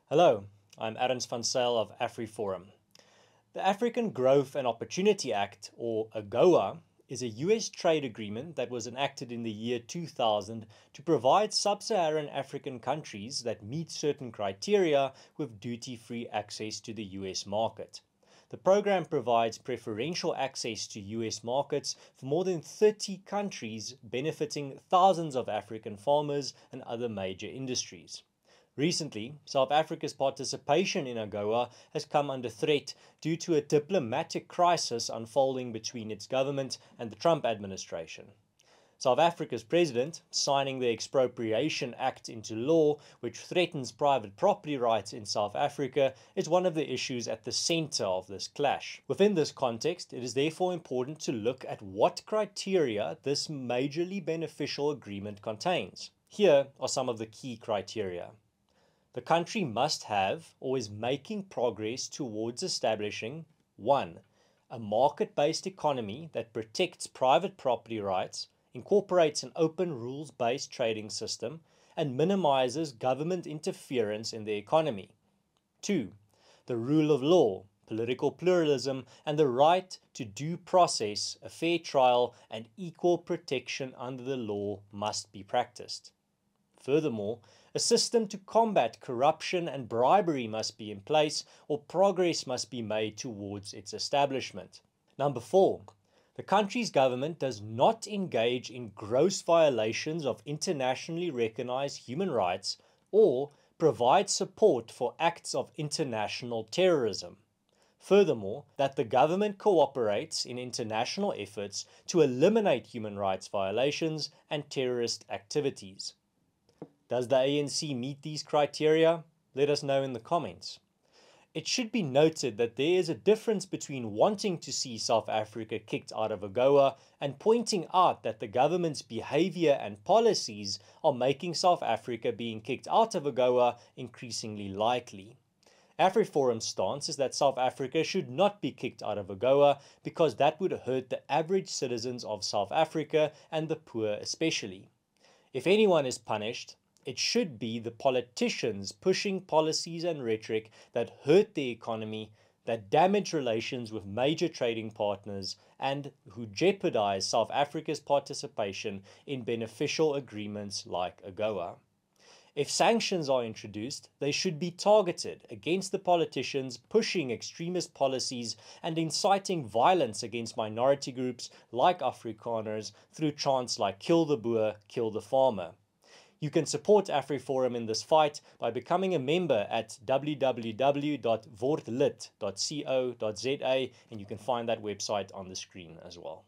Hello, I'm Ernst of AfriForum. The African Growth and Opportunity Act, or AGOA, is a US trade agreement that was enacted in the year 2000 to provide sub-Saharan African countries that meet certain criteria with duty-free access to the US market. The program provides preferential access to US markets for more than 30 countries, benefiting thousands of African farmers and other major industries. Recently, South Africa's participation in AGOA has come under threat due to a diplomatic crisis unfolding between its government and the Trump administration. South Africa's president, signing the Expropriation Act into law, which threatens private property rights in South Africa, is one of the issues at the center of this clash. Within this context, it is therefore important to look at what criteria this majorly beneficial agreement contains. Here are some of the key criteria. The country must have or is making progress towards establishing 1. A market-based economy that protects private property rights, incorporates an open rules-based trading system, and minimizes government interference in the economy. 2. The rule of law, political pluralism, and the right to due process, a fair trial, and equal protection under the law must be practiced. Furthermore, a system to combat corruption and bribery must be in place, or progress must be made towards its establishment. Number 4. The country's government does not engage in gross violations of internationally recognized human rights or provide support for acts of international terrorism. Furthermore, that the government cooperates in international efforts to eliminate human rights violations and terrorist activities. Does the ANC meet these criteria? Let us know in the comments. It should be noted that there is a difference between wanting to see South Africa kicked out of AGOA and pointing out that the government's behavior and policies are making South Africa being kicked out of AGOA increasingly likely. AfriForum's stance is that South Africa should not be kicked out of AGOA because that would hurt the average citizens of South Africa and the poor especially. If anyone is punished, it should be the politicians pushing policies and rhetoric that hurt the economy, that damage relations with major trading partners, and who jeopardize South Africa's participation in beneficial agreements like AGOA. If sanctions are introduced, they should be targeted against the politicians pushing extremist policies and inciting violence against minority groups like Afrikaners through chants like "Kill the Boer, kill the farmer." You can support AfriForum in this fight by becoming a member at www.wordlid.co.za, and you can find that website on the screen as well.